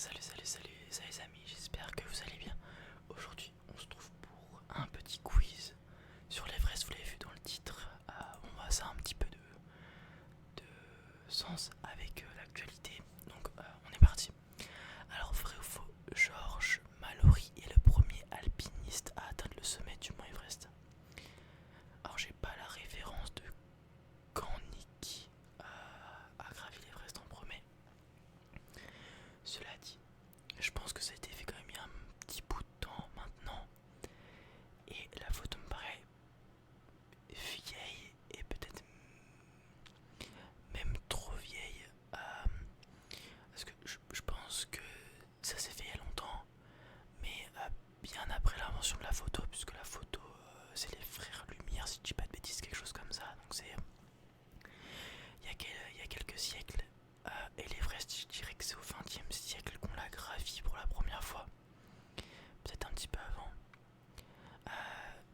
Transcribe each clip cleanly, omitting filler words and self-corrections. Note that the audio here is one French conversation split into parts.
Salut les amis, j'espère que vous allez bien. Aujourd'hui on se trouve pour un petit quiz sur l'Everest, vous l'avez vu dans le titre. On va ça un petit peu de sens avec l'actualité, donc on est parti. Alors vrai ou faux, Georges Mallory est le premier alpiniste à atteindre le sommet du mont Everest. Alors j'ai pas la référence de quand Nicky a gravi l'Everest en premier. Cela dit, je pense que ça a été fait quand même il y a un petit bout de temps maintenant. Et la photo me paraît vieille et peut-être même trop vieille. Parce que je pense que ça s'est fait il y a longtemps. Mais bien après l'invention de la photo. Puisque la photo c'est les frères Lumière, si je dis pas de bêtises, quelque chose comme ça. Donc c'est il y a quelques siècles. Et l'Everest, je dirais que c'est au XXe siècle qu'on l'a gravi pour la première fois. Peut-être un petit peu avant.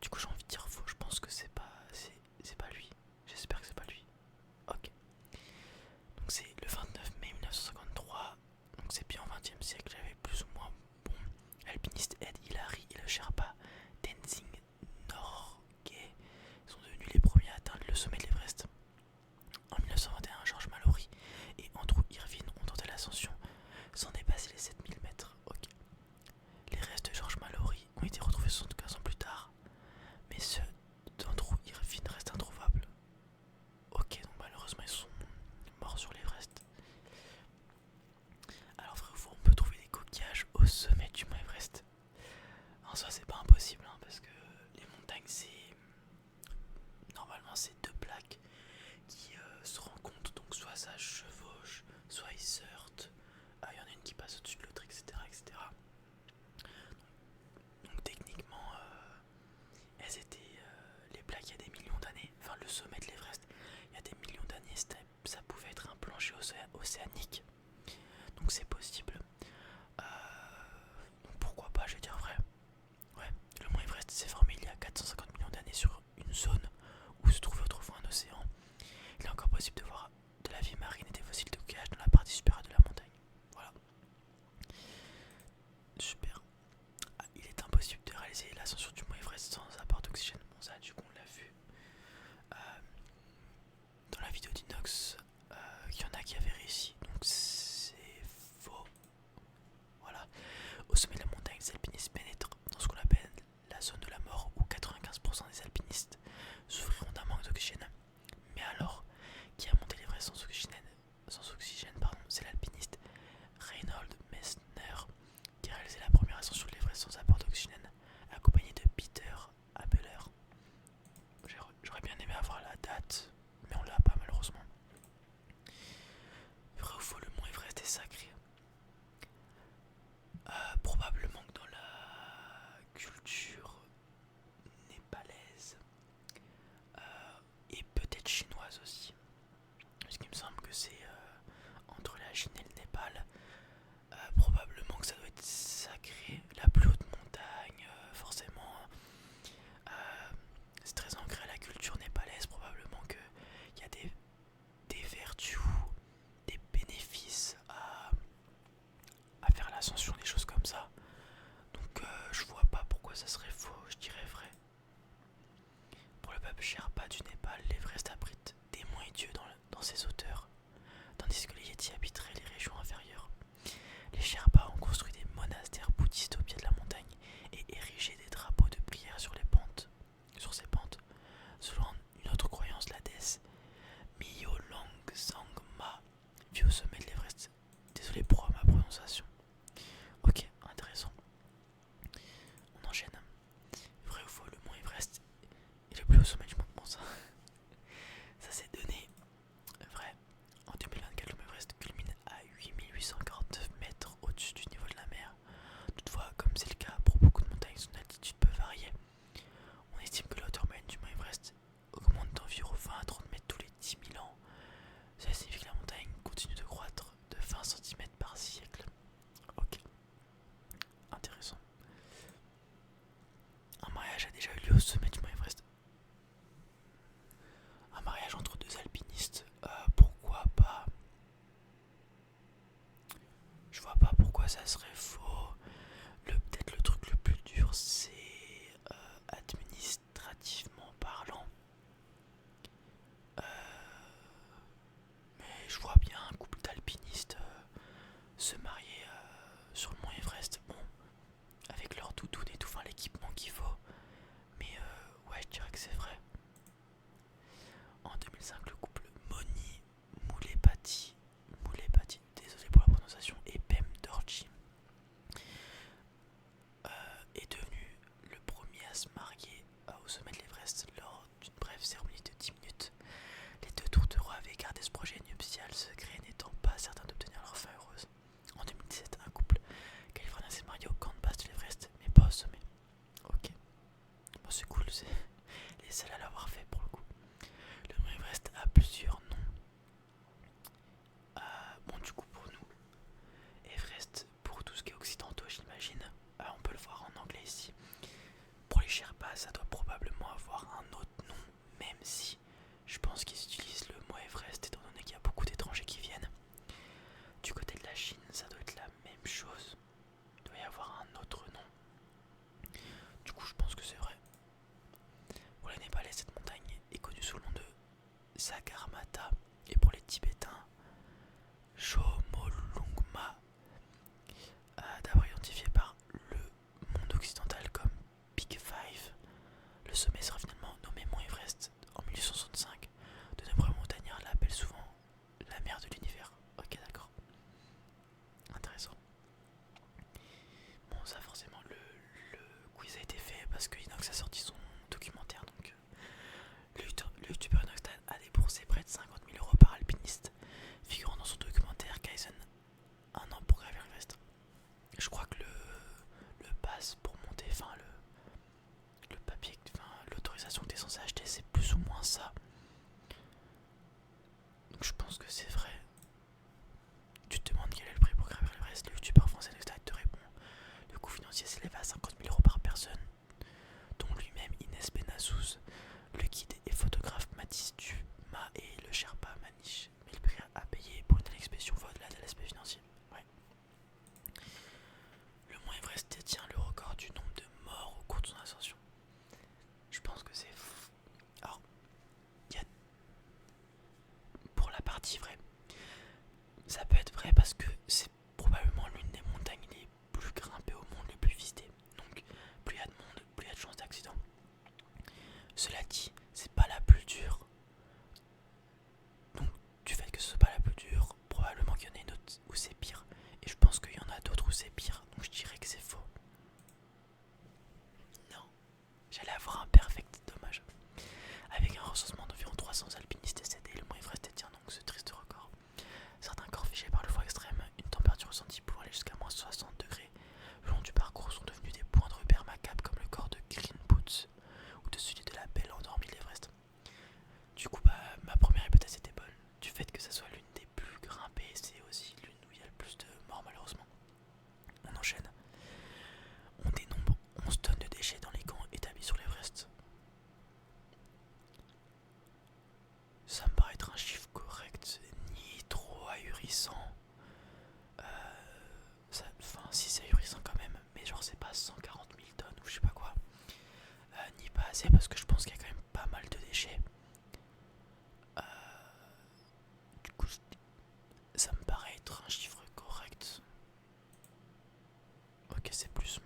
Du coup j'ai envie de dire faux, je pense que c'est pas lui. J'espère que c'est pas lui. Ok. Donc c'est le 29 mai 1953. Donc c'est bien au XXe siècle, j'avais plus ou moins bon. L'alpiniste Ed Hillary et le Sherpa Tenzing Norgay sont devenus les premiers à atteindre le sommet de l'Everest. En 1921, Georges Mallory et Andrew Irvine ont tenté l'ascension sans dépasser les 7000 mètres. Ok. Les restes de Georges Mallory ont été retrouvés 75 ans plus tard, mais ceux d'Andrew Irvine restent introuvables. Ok, donc malheureusement ils sont morts sur l'Everest. Alors vrai ou faux, on peut trouver des coquillages au sommet du mont Everest. En soi c'est pas impossible parce que les montagnes normalement c'est deux plaques qui se rencontrent, donc soit ça chevauche, soit ils se heurtent. Il y en a une qui passe au-dessus de l'autre, etc., etc. Donc techniquement, elles étaient les plaques il y a des millions d'années. Enfin, le sommet de l'Everest, il y a des millions d'années, ça pouvait être un plancher océanique. Donc c'est possible. Donc pourquoi pas, je vais dire vrai. Ouais, le mont Everest s'est formé il y a 450 millions d'années sur une zone où se trouvait autrefois un océan. Il est encore possible de voir de la vie marine et des fossiles de coquillage dans la partie supérieure de la montagne. Voilà. Super. Il est impossible de réaliser l'ascension du mont Everest sans apport d'oxygène. Bon, ça, du coup, on l'a vu dans la vidéo d'Inox. Il y en a qui avaient réussi, donc c'est faux. Voilà. Au sommet de la montagne, les alpinistes pénètrent dans ce qu'on appelle la zone de la mort, où 95% des alpinistes souffriront d'un manque d'oxygène. Mais alors, qui a monté l'Everest sans oxygène, c'est l'alpiniste Reinhold Messner qui a réalisé la première ascension de l'Everest sans apport d'oxygène, accompagné de Peter Habeler. J'aurais bien aimé avoir la date, mais on l'a pas malheureusement. Vrai ou faux, le mont Everest est sacré? Probablement que dans la culture népalaise et peut-être chinoise aussi, parce qu'il me semble que c'est entre la Chine et le Népal. Probablement que ça doit être sacré. La plus haute montagne, forcément, c'est très ancré à la culture népalaise. Probablement qu'il y a des vertus, des bénéfices à faire l'ascension, des choses comme ça. Donc je vois pas pourquoi ça serait faux, je dirais vrai. Pour le peuple Sherpa du Népal, l'Everest abrite démons et dieux dans ses hauteurs, tandis que les Yétis habiteraient les régions inférieures. Les Sherpas ont construit des monastères bouddhistes au pied de la montagne et érigé des drapeaux de prière sur ces pentes. Selon une autre croyance, la déesse Myolang-Sangma vit au sommet de l'Everest. Désolé pour ma prononciation. Ok, intéressant. On enchaîne. Vrai ou faux, le mont Everest est le plus haut sommet du monde. Bon, ça c'est donné. Vrai. En 2024, le mont Everest culmine à 8849 mètres au-dessus du niveau de la mer. Toutefois, comme c'est le cas pour beaucoup de montagnes, son altitude peut varier. On estime que la hauteur moyenne du mont Everest augmente d'environ 20 à 30 mètres tous les 10 000 ans. Cela signifie que la montagne continue de croître de 20 cm par siècle. Ok, intéressant. Un mariage a déjà eu lieu au sommet du mont Everest. Un mariage entre deux alpinistes, pourquoi pas? Je vois pas pourquoi ça se marier sur le mont Everest. Bon, avec leur doudoune et tout, enfin l'équipement qu'il faut. Mais ouais, je dirais que c'est vrai. En 2005, le couple Moni Moulepati, désolé pour la prononciation, et Pem Dorji est devenu le premier à se marier au sommet de l'Everest lors d'une brève cérémonie de 10 minutes. Les deux tourtereaux avaient gardé ce projet nuptial secret, n'étant pas certains d'obtenir leur fin heureuse. En 2017, un couple californien s'est marié au camp de base de l'Everest, mais pas au sommet. Ok, bon, c'est cool, c'est les seuls à l'avoir fait pour le coup. Le mont Everest a plusieurs noms. Bon, du coup, pour nous, Everest, pour tout ce qui est occidentaux, j'imagine, on peut le voir en anglais ici. Pour les Sherpas, ça doit probablement avoir un autre nom, même si je pense qu'ils utilisent le mot Everest étant donné qu'il y a beaucoup d'étrangers qui viennent. Du côté de la Chine, ça doit être la même chose. Il doit y avoir un autre nom. Du coup, je pense que c'est vrai. Pour les Népalais, cette montagne est connue sous le nom de Sagarmatha. Et pour les Tibétains, Chomolungma, d'abord identifié par le monde occidental comme Big Five. Le sommet sera finalement nommé Mont Everest en 1865. De nombreux montagnards l'appellent souvent la mère de l'univers. Ok, d'accord. Intéressant. Bon, ça forcément, le quiz a été fait parce que Inox a sorti son documentaire. Donc, le youtubeur Inox a déboursé près de 50 000 euros par alpiniste, figurant dans son documentaire Kaizen, un an pour gravir l'Everest. Je crois que le pass pour monter, enfin le papier, enfin l'autorisation que tu es censé acheter, c'est plus ou moins ça. Donc je pense que c'est vrai. Tu te demandes quel est le prix pour gravir l'Everest. Le youtubeur français Nextag te répond: le coût financier s'élève à 50 000 euros par personne, dont lui-même Inès Benassouz, le guide et photographe Mathis Dumas et le Sherpa Manish. Mais le prix à payer pour une telle expédition va au-delà de l'aspect financier. Ouais. Le mont Everest détient le record du nombre de morts au cours de son ascension. Je pense que c'est fou. Alors, il y a pour la partie vraie. Ça peut être vrai parce que c'est probablement l'une des montagnes les plus grimpées au monde, les plus visitées. Donc, plus il y a de monde, plus il y a de chances d'accident. Cela dit, c'est pas la plus dure. Donc, du fait que ce soit pas la plus dure, probablement qu'il y en a une autre où c'est pire. Et je pense qu'il y en a d'autres où c'est pire. Donc, je dirais que c'est faux. Non, j'allais avoir un perfect, dommage. Avec un recensement d'environ 300 alpinistes décédés, le mont Everest détient donc ce triste record. Certains corps figés par le froid extrême, une température ressentie pouvant aller jusqu'à moins 60 degrés le long du parcours sont devenus des points de repère macabres comme le corps de Green Boots ou de celui de la belle endormie de l'Everest. Du coup, ma première hypothèse était bonne. Du fait que ça soit l'une des plus grimpées, c'est aussi l'une où il y a le plus de morts malheureusement. On enchaîne. On dénombre 11 tonnes de déchets dans les camps établis sur l'Everest. Ça me paraît être un chiffre correct, ni trop ahurissant. Enfin, si c'est ahurissant quand même, mais genre c'est pas 140 000 tonnes ou je sais pas quoi. Ni pas assez parce que je pense qu'il y a quand même pas mal de déchets. Du coup, ça me paraît être un chiffre correct. Ok, c'est plus